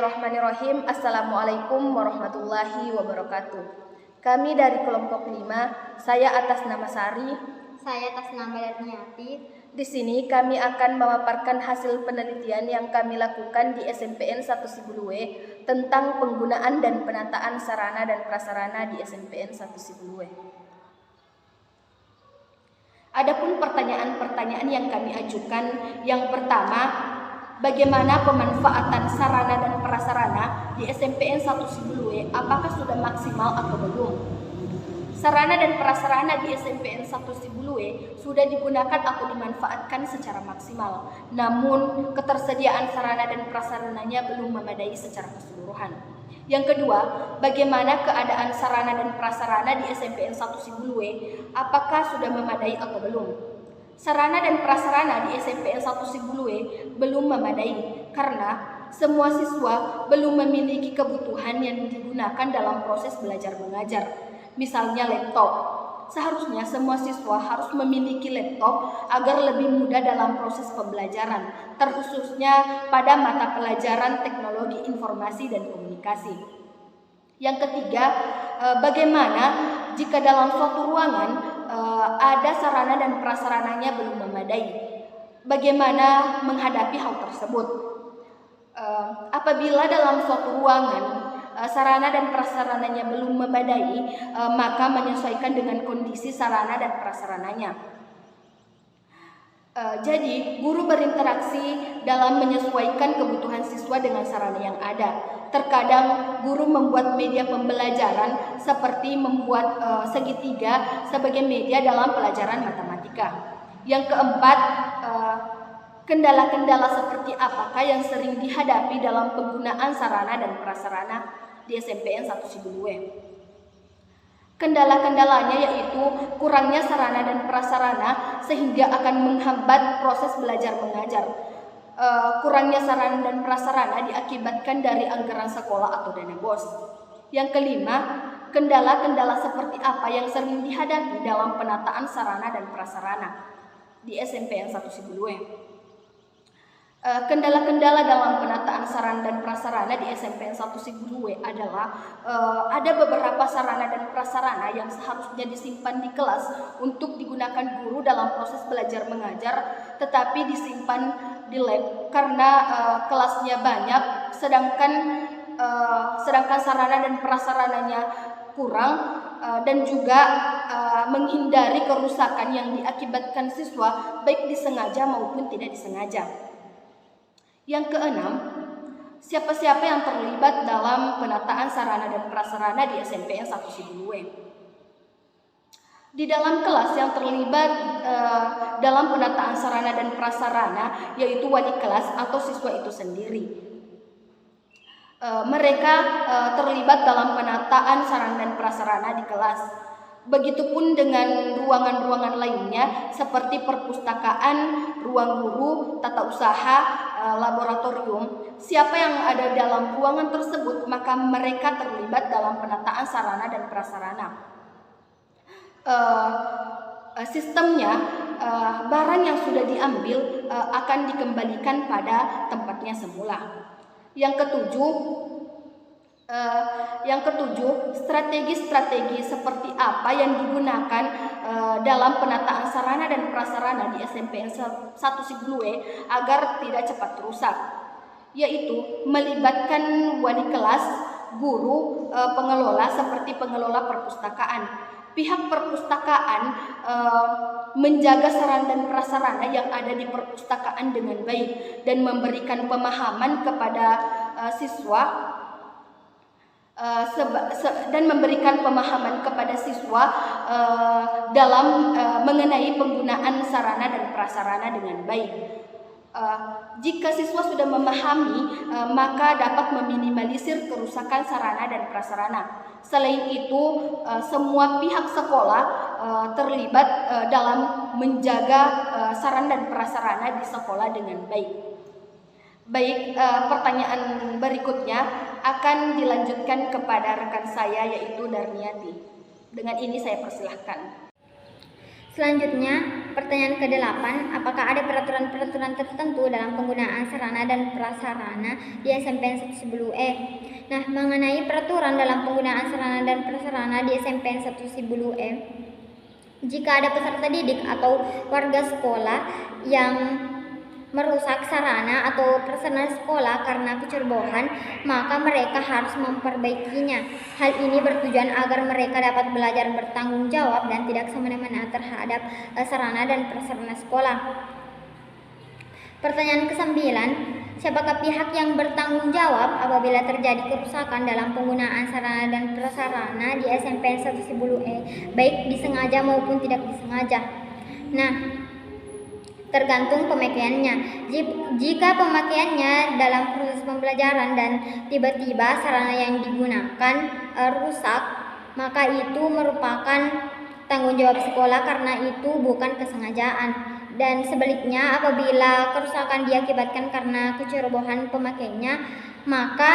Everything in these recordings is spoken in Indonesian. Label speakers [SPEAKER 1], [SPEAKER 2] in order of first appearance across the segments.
[SPEAKER 1] Bismillahirrahmanirrahim. Assalamualaikum warahmatullahi wabarakatuh. Kami dari kelompok 5, saya atas nama Sari.
[SPEAKER 2] Saya atas nama Darniati.
[SPEAKER 1] Di sini kami akan memaparkan hasil penelitian yang kami lakukan di SMPN 1 Sibuluwe tentang penggunaan dan penataan sarana dan prasarana di SMPN 1 Sibuluwe. Adapun pertanyaan-pertanyaan yang kami ajukan, yang pertama, bagaimana pemanfaatan sarana dan prasarana di SMPN 1 Sibuluwe? Apakah sudah maksimal atau belum? Sarana dan prasarana di SMPN 1 Sibuluwe sudah digunakan atau dimanfaatkan secara maksimal. Namun, ketersediaan sarana dan prasarananya belum memadai secara keseluruhan. Yang kedua, bagaimana keadaan sarana dan prasarana di SMPN 1 Sibuluwe? Apakah sudah memadai atau belum? Sarana dan prasarana di SMPN 1 Sibuluwe belum memadai karena semua siswa belum memiliki kebutuhan yang digunakan dalam proses belajar mengajar. Misalnya laptop. Seharusnya semua siswa harus memiliki laptop agar lebih mudah dalam proses pembelajaran, terkhususnya pada mata pelajaran teknologi informasi dan komunikasi. Yang ketiga, bagaimana jika dalam suatu ruangan ada sarana dan prasarananya belum memadai? Bagaimana menghadapi hal tersebut? Apabila dalam suatu ruangan sarana dan prasarananya belum memadai, maka menyesuaikan dengan kondisi sarana dan prasarananya. Jadi, guru berinteraksi dalam menyesuaikan kebutuhan siswa dengan sarana yang ada. Terkadang guru membuat media pembelajaran seperti membuat segitiga sebagai media dalam pelajaran matematika. Yang keempat, kendala-kendala seperti apakah yang sering dihadapi dalam penggunaan sarana dan prasarana di SMPN 1 Sibuluwe? Kendala-kendalanya yaitu kurangnya sarana dan prasarana sehingga akan menghambat proses belajar mengajar. Kurangnya sarana dan prasarana diakibatkan dari anggaran sekolah atau dana BOS. Yang kelima, kendala-kendala seperti apa yang sering dihadapi dalam penataan sarana dan prasarana di SMPN 1 Sibuluwe? Kendala-kendala dalam penataan sarana dan prasarana di SMPN 1 Sibuluwe adalah ada beberapa sarana dan prasarana yang seharusnya disimpan di kelas untuk digunakan guru dalam proses belajar mengajar, tetapi disimpan di lab karena kelasnya banyak, sedangkan sarana dan prasarananya kurang dan juga menghindari kerusakan yang diakibatkan siswa baik disengaja maupun tidak disengaja. Yang keenam, siapa-siapa yang terlibat dalam penataan sarana dan prasarana di SMPN 1 Sibuluwe? Di dalam kelas yang terlibat dalam penataan sarana dan prasarana yaitu wali kelas atau siswa itu sendiri. Mereka terlibat dalam penataan sarana dan prasarana di kelas. Begitupun dengan ruangan-ruangan lainnya seperti perpustakaan, ruang guru, tata usaha, laboratorium. Siapa yang ada dalam ruangan tersebut, maka mereka terlibat dalam penataan sarana dan prasarana. Sistemnya, barang yang sudah diambil akan dikembalikan pada tempatnya semula. Yang ketujuh, strategi-strategi seperti apa yang digunakan dalam penataan sarana dan prasarana di SMPN 1 Sibuluwe agar tidak cepat rusak, yaitu melibatkan wali kelas, guru, pengelola seperti pengelola perpustakaan. Pihak perpustakaan menjaga sarana dan prasarana yang ada di perpustakaan dengan baik dan memberikan pemahaman kepada siswa dalam mengenai penggunaan sarana dan prasarana dengan baik. Jika siswa sudah memahami, maka dapat meminimalisir kerusakan sarana dan prasarana. Selain itu, semua pihak sekolah terlibat dalam menjaga sarana dan prasarana di sekolah dengan baik. Baik, pertanyaan berikutnya akan dilanjutkan kepada rekan saya yaitu Darniati. Dengan ini saya persilahkan.
[SPEAKER 2] Selanjutnya, pertanyaan ke-8, apakah ada peraturan-peraturan tertentu dalam penggunaan sarana dan prasarana di SMPN 1 Sibulu-E? Nah, mengenai peraturan dalam penggunaan sarana dan prasarana di SMPN 1 Sibulu-E, jika ada peserta didik atau warga sekolah yang merusak sarana atau prasarana sekolah karena kecerobohan, maka mereka harus memperbaikinya. Hal ini bertujuan agar mereka dapat belajar bertanggung jawab dan tidak semena-mena terhadap sarana dan prasarana sekolah. Pertanyaan ke-9, siapakah pihak yang bertanggung jawab apabila terjadi kerusakan dalam penggunaan sarana dan prasarana di SMPN 1 Sibulu-E, baik disengaja maupun tidak disengaja? Nah, tergantung pemakaiannya. Jika pemakaiannya dalam proses pembelajaran dan tiba-tiba sarana yang digunakan rusak, maka itu merupakan tanggung jawab sekolah karena itu bukan kesengajaan. Dan sebaliknya, apabila kerusakan diakibatkan karena kecerobohan pemakainya, maka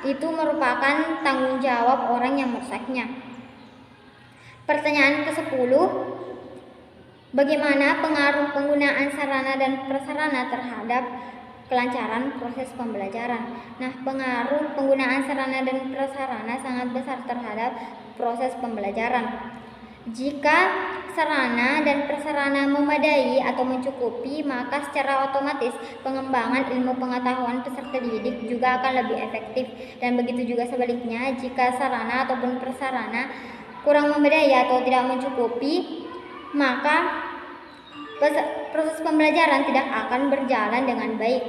[SPEAKER 2] itu merupakan tanggung jawab orang yang merusaknya. Pertanyaan ke-10, bagaimana pengaruh penggunaan sarana dan prasarana terhadap kelancaran proses pembelajaran? Nah, pengaruh penggunaan sarana dan prasarana sangat besar terhadap proses pembelajaran. Jika sarana dan prasarana memadai atau mencukupi, maka secara otomatis pengembangan ilmu pengetahuan peserta didik juga akan lebih efektif. Dan begitu juga sebaliknya, jika sarana ataupun prasarana kurang memadai atau tidak mencukupi, maka proses pembelajaran tidak akan berjalan dengan baik.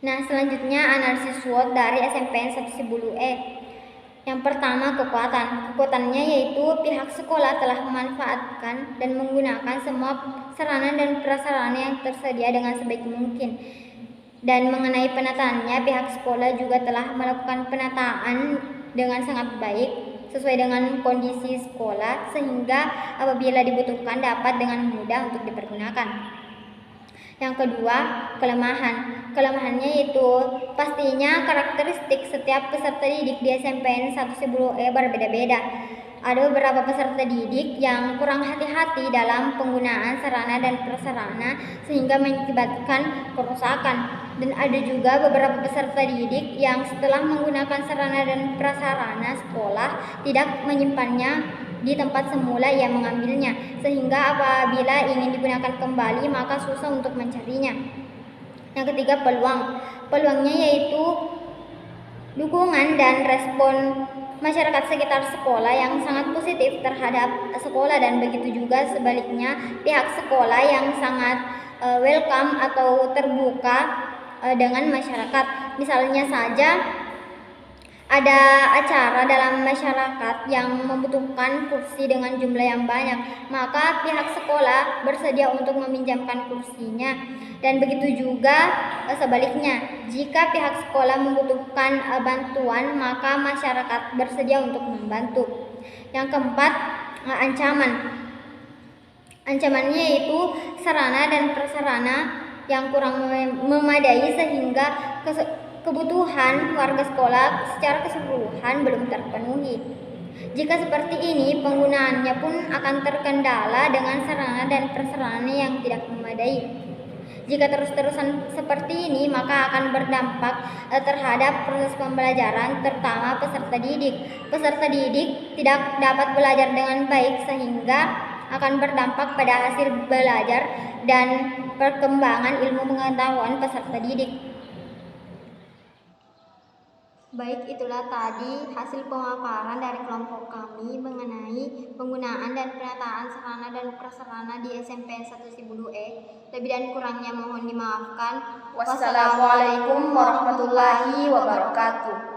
[SPEAKER 2] Nah, selanjutnya analisis SWOT dari SMPN 1 Sibulu-E. Yang pertama, kekuatannya yaitu pihak sekolah telah memanfaatkan dan menggunakan semua sarana dan prasarana yang tersedia dengan sebaik mungkin. Dan mengenai penataannya, pihak sekolah juga telah melakukan penataan dengan sangat baik sesuai dengan kondisi sekolah, sehingga apabila dibutuhkan dapat dengan mudah untuk dipergunakan. Yang kedua, kelemahannya yaitu pastinya karakteristik setiap peserta didik di SMPN 1 Sibulu-E berbeda-beda. Ada beberapa peserta didik yang kurang hati-hati dalam penggunaan sarana dan prasarana sehingga mengakibatkan kerusakan. Dan ada juga beberapa peserta didik yang setelah menggunakan sarana dan prasarana sekolah tidak menyimpannya di tempat semula ia mengambilnya, sehingga apabila ingin digunakan kembali maka susah untuk mencarinya. Yang ketiga, peluangnya yaitu dukungan dan respon masyarakat sekitar sekolah yang sangat positif terhadap sekolah, dan begitu juga sebaliknya pihak sekolah yang sangat welcome atau terbuka dengan masyarakat. Misalnya saja ada acara dalam masyarakat yang membutuhkan kursi dengan jumlah yang banyak, maka pihak sekolah bersedia untuk meminjamkan kursinya. Dan begitu juga sebaliknya, jika pihak sekolah membutuhkan bantuan, maka masyarakat bersedia untuk membantu. Yang keempat, ancamannya yaitu sarana dan prasarana yang kurang memadai sehingga kebutuhan warga sekolah secara keseluruhan belum terpenuhi. Jika seperti ini, penggunaannya pun akan terkendala dengan sarana dan prasarana yang tidak memadai. Jika terus-terusan seperti ini, maka akan berdampak terhadap proses pembelajaran, terutama peserta didik. Peserta didik tidak dapat belajar dengan baik sehingga akan berdampak pada hasil belajar dan perkembangan ilmu pengetahuan peserta didik. Baik, itulah tadi hasil pemaparan dari kelompok kami mengenai penggunaan dan penataan sarana dan prasarana di SMPN 1 Sibulu-E. Lebih dan kurangnya mohon dimaafkan.
[SPEAKER 1] Wassalamualaikum warahmatullahi wabarakatuh.